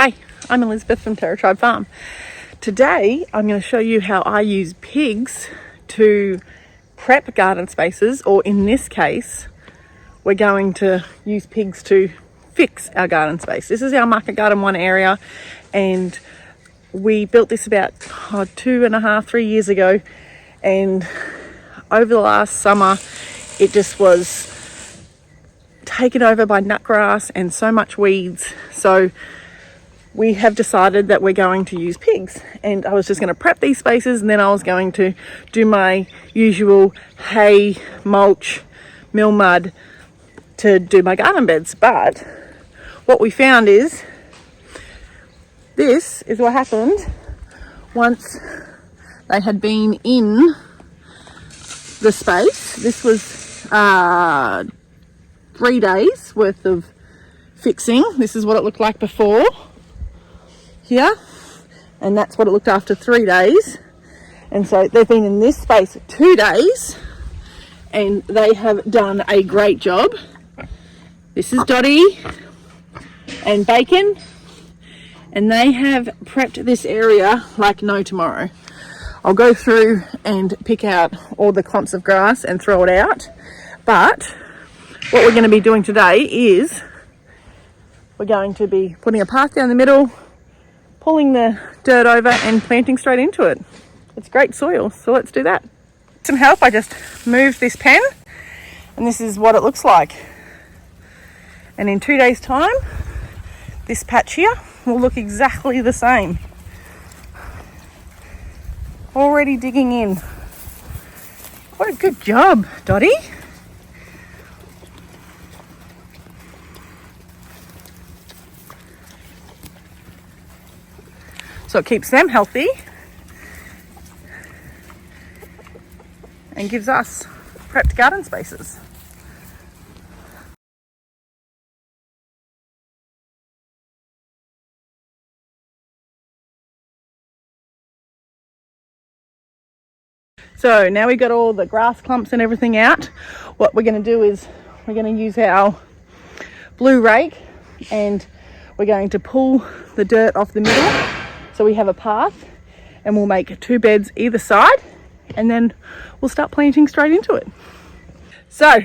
Hi, I'm Elizabeth from Terra Tribe Farm. Today I'm going to show you how I use pigs to prep garden spaces, or in this case we're going to use pigs to fix our garden space. This is our market garden 1 area, and we built this about 2.5-3 years ago, and over the last summer it just was taken over by nutgrass and so much weeds. So we have decided that we're going to use pigs, and I was just going to prep these spaces, and then I was going to do my usual hay, mulch, mill mud to do my garden beds. But what we found is this is what happened once they had been in the space. This was 3 days worth of fixing. This is what it looked like before here, and that's what it looked after 3 days. And so they've been in this space 2 days, and they have done a great job. This is Dottie and Bacon, and they have prepped this area like no tomorrow. I'll go through and pick out all the clumps of grass and throw it out, but what we're going to be doing today is we're going to be putting a path down the middle, pulling the dirt over and planting straight into it. It's great soil, so let's do that. Some help, I just moved this pen, and this is what it looks like. And in 2 days' time, this patch here will look exactly the same. Already digging in. What a good job, Dottie. So it keeps them healthy and gives us prepped garden spaces. So now we've got all the grass clumps and everything out. What we're going to do is we're going to use our blue rake, and we're going to pull the dirt off the middle so we have a path, and we'll make 2 beds either side, and then we'll start planting straight into it. So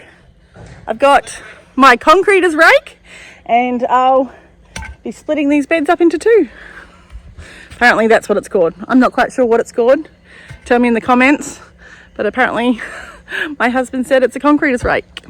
I've got my concreters rake, and I'll be splitting these beds up into 2. Apparently that's what it's called. I'm not quite sure what it's called. Tell me in the comments, but apparently my husband said it's a concreters rake.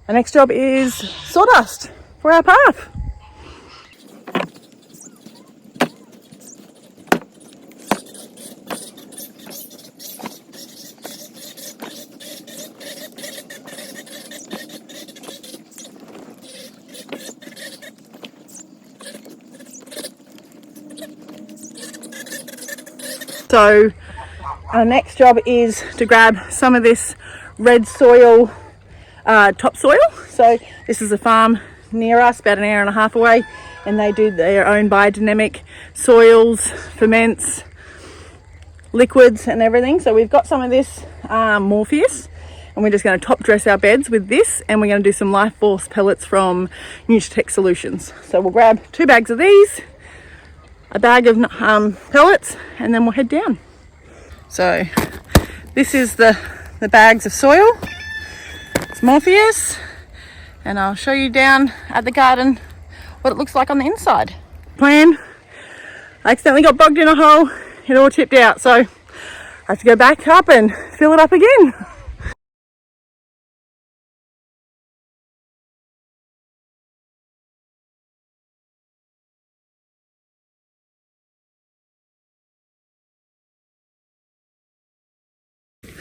Our next job is sawdust for our path. So our next job is to grab some of this red soil topsoil. So this is a farm near us, about an hour and a half away, and they do their own biodynamic soils, ferments, liquids and everything. So we've got some of this Morpheus, and we're just going to top dress our beds with this, and we're going to do some Life Force pellets from Nutritech Solutions. So we'll grab 2 bags of these, a bag of pellets, and then we'll head down. So this is the bags of soil. It's Morpheus, and I'll show you down at the garden what it looks like on the inside. I accidentally got bogged in a hole, it all tipped out, so I have to go back up and fill it up again.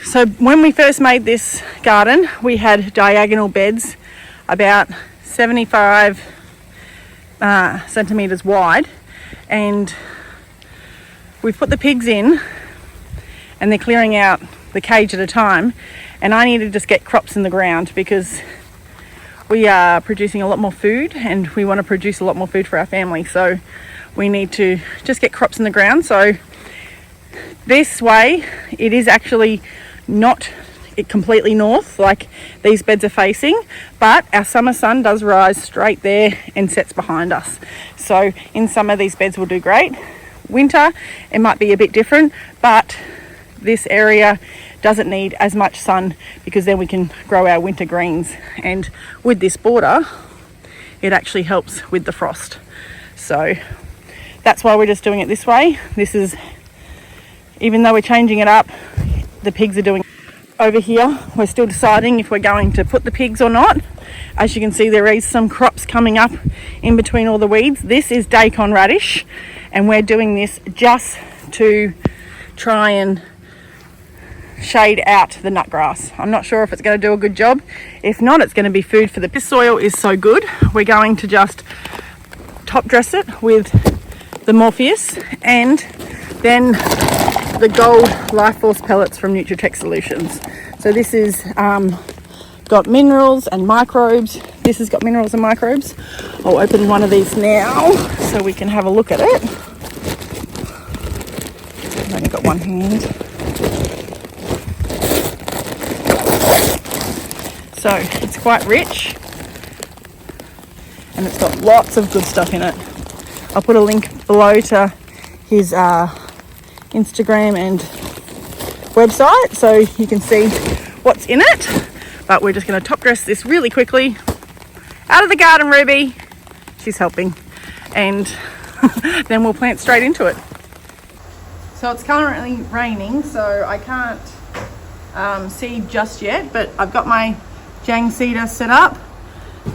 So when we first made this garden, we had diagonal beds about 75 centimetres wide, and we've put the pigs in and they're clearing out the cage at a time, and I need to just get crops in the ground because we are producing a lot more food and we want to produce a lot more food for our family, so we need to just get crops in the ground. So this way it is actually not completely north like these beds are facing, but our summer sun does rise straight there and sets behind us. So in summer these beds will do great. Winter it might be a bit different, but this area doesn't need as much sun because then we can grow our winter greens, and with this border it actually helps with the frost. So that's why we're just doing it this way. This is, even though we're changing it up, the pigs are doing. Over here we're still deciding if we're going to put the pigs or not. As you can see, there is some crops coming up in between all the weeds. This is daikon radish, and we're doing this just to try and shade out the nut grass. I'm not sure if it's going to do a good job. If not, it's going to be food for this soil is so good, we're going to just top dress it with the Morpheus and then the gold Life Force pellets from Nutritech Solutions. So this is got minerals and microbes. This has got minerals and microbes. I'll open one of these now so we can have a look at it. I've only got one hand. So it's quite rich and it's got lots of good stuff in it. I'll put a link below to his Instagram and website so you can see what's in it, but we're just going to top dress this really quickly. Out of the garden, Ruby, she's helping, and then we'll plant straight into it. So it's currently raining, so I can't seed just yet, but I've got my Jang seeder set up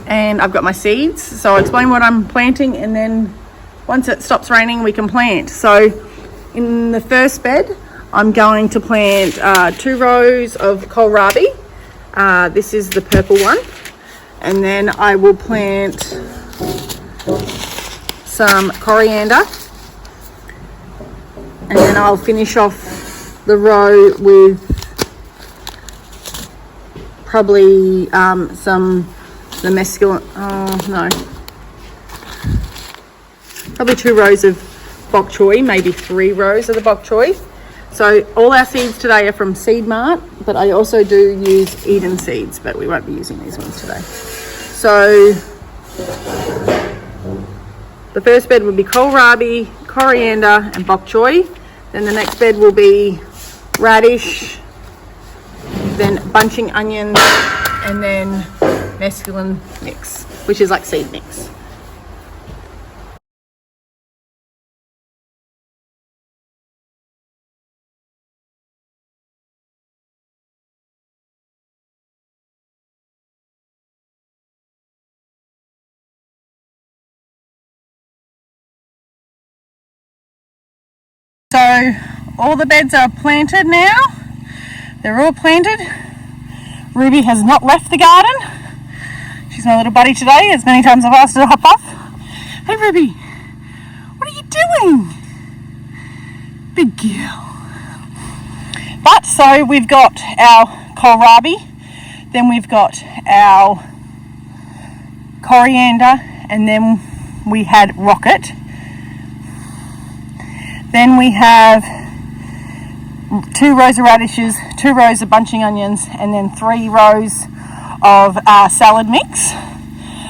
and I've got my seeds, so I'll explain what I'm planting, and then once it stops raining we can plant. So in the first bed, I'm going to plant 2 rows of kohlrabi. This is the purple one. And then I will plant some coriander. And then I'll finish off the row with probably the mescaline. Probably 2 rows of bok choy, maybe 3 rows of the bok choy. So all our seeds today are from Seed Mart, but I also do use Eden seeds, but we won't be using these ones today. So the first bed will be kohlrabi, coriander and bok choy. Then the next bed will be radish, then bunching onions, and then mescaline mix, which is like seed mix. So all the beds are planted now. They're all planted. Ruby has not left the garden. She's my little buddy today, as many times I've asked her to hop off. Hey Ruby, what are you doing? Big girl. But so we've got our kohlrabi, then we've got our coriander, and then we had rocket. Then we have 2 rows of radishes, 2 rows of bunching onions, and then 3 rows of salad mix.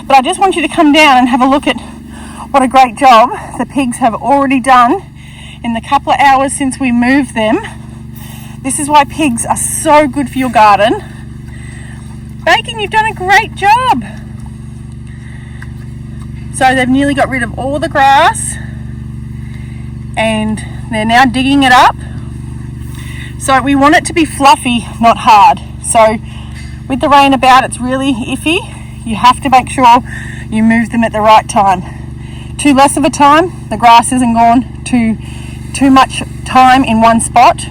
But I just want you to come down and have a look at what a great job the pigs have already done in the couple of hours since we moved them. This is why pigs are so good for your garden. Bacon, you've done a great job. So they've nearly got rid of all the grass and they're now digging it up. So we want it to be fluffy, not hard. So with the rain about, it's really iffy. You have to make sure you move them at the right time. Too less of a time, the grass isn't gone. Too much time in one spot,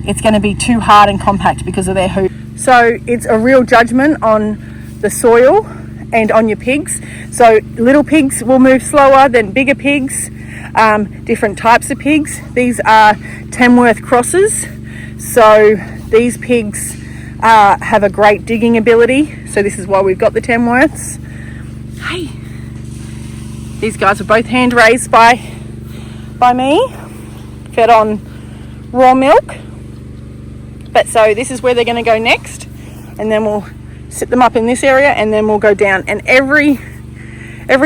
it's going to be too hard and compact because of their hoop. So it's a real judgment on the soil and on your pigs. So little pigs will move slower than bigger pigs, different types of pigs. These are Tamworth crosses. So these pigs have a great digging ability. So this is why we've got the Tamworths. Hey, these guys were both hand raised by me, fed on raw milk. But so this is where they're going to go next, and then we'll sit them up in this area, and then we'll go down. And every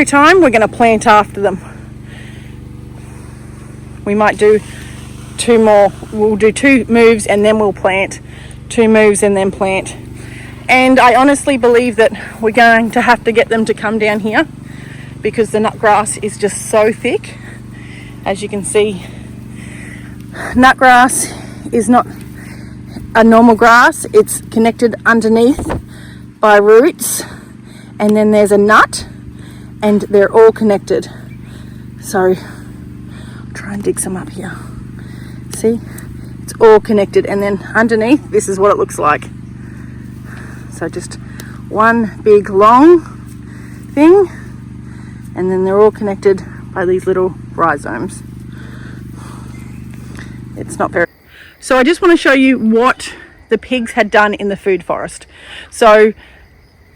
time we're going to plant after them. We might do 2 more. We'll do 2 moves and then we'll plant. 2 moves and then plant. And I honestly believe that we're going to have to get them to come down here because the nut grass is just so thick. As you can see, nut grass is not a normal grass. It's connected underneath by roots, and then there's a nut, and they're all connected. So I'll try and dig some up here. See, it's all connected, and then underneath, this is what it looks like. So just one big long thing, and then they're all connected by these little rhizomes. It's not very... So I just want to show you what the pigs had done in the food forest. So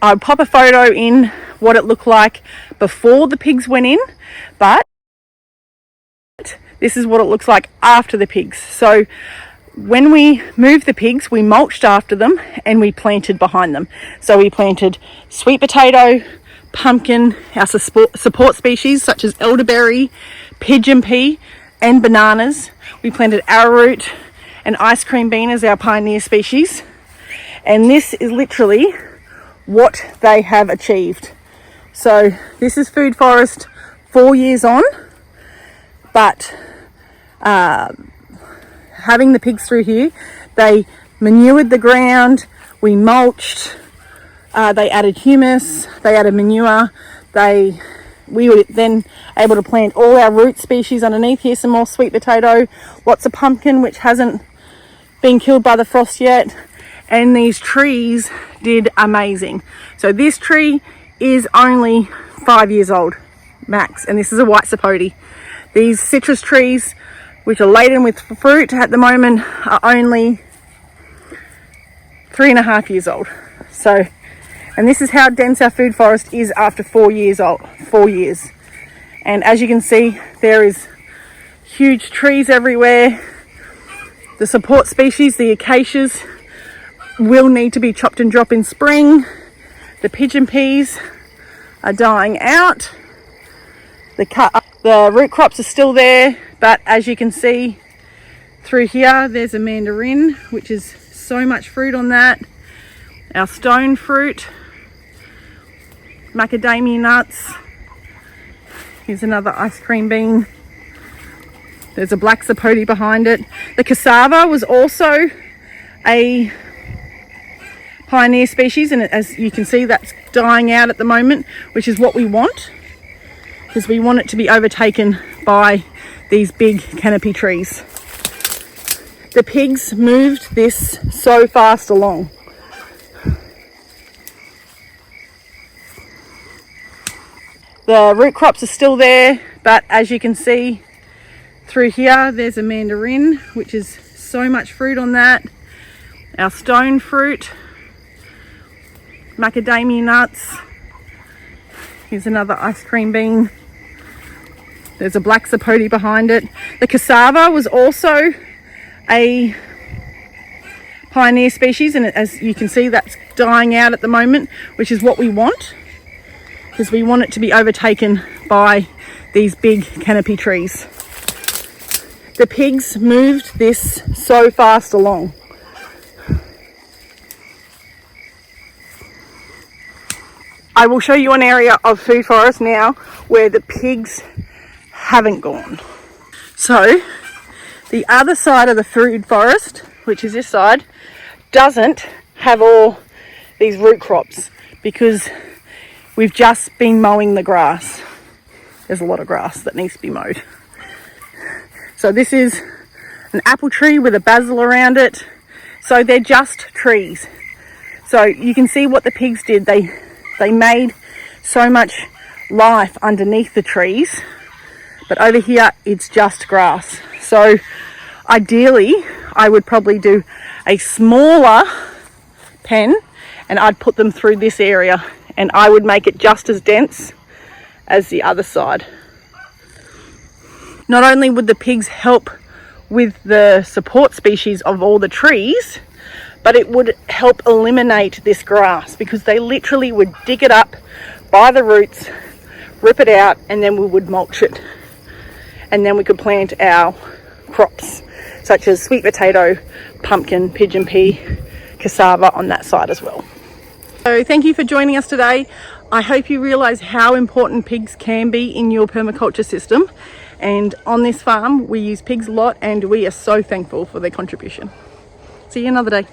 I'll pop a photo in what it looked like before the pigs went in, but this is what it looks like after the pigs. So when we moved the pigs, we mulched after them and we planted behind them. So we planted sweet potato, pumpkin, our support species such as elderberry, pigeon pea, and bananas. We planted arrowroot and ice cream bean as our pioneer species. And this is literally what they have achieved. So this is food forest 4 years on, but having the pigs through here, they manured the ground, we mulched, they added humus, they added manure, we were then able to plant all our root species underneath here, some more sweet potato, lots of pumpkin which hasn't been killed by the frost yet, and these trees did amazing. So this tree is only 5 years old max, and this is a white sapote. These citrus trees which are laden with fruit at the moment are only 3.5 years old. So, and this is how dense our food forest is after 4 years old. 4 years. And as you can see, there is huge trees everywhere. The support species, the acacias, will need to be chopped and dropped in spring. The pigeon peas are dying out. The root crops are still there, but as you can see through here, there's a mandarin, which is so much fruit on that. Our stone fruit, macadamia nuts. Here's another ice cream bean. There's a black sapote behind it. The cassava was also a pioneer species, and as you can see, that's dying out at the moment, which is what we want, because we want it to be overtaken by these big canopy trees. The pigs moved this so fast along. The root crops are still there, but as you can see through here, there's a mandarin, which is so much fruit on that. Our stone fruit, macadamia nuts. Here's another ice cream bean. There's a black sapote behind it. The cassava was also a pioneer species, and as you can see, that's dying out at the moment, which is what we want, because we want it to be overtaken by these big canopy trees. The pigs moved this so fast along. I will show you an area of food forest now where the pigs haven't gone. So the other side of the food forest, which is this side, doesn't have all these root crops because we've just been mowing the grass. There's a lot of grass that needs to be mowed. So this is an apple tree with a basil around it. So they're just trees. So you can see what the pigs did. They made so much life underneath the trees, but over here it's just grass. So ideally I would probably do a smaller pen and I'd put them through this area, and I would make it just as dense as the other side. Not only would the pigs help with the support species of all the trees, but it would help eliminate this grass, because they literally would dig it up by the roots, rip it out, and then we would mulch it. And then we could plant our crops, such as sweet potato, pumpkin, pigeon pea, cassava on that side as well. So thank you for joining us today. I hope you realise how important pigs can be in your permaculture system. And on this farm, we use pigs a lot, and we are so thankful for their contribution. See you another day.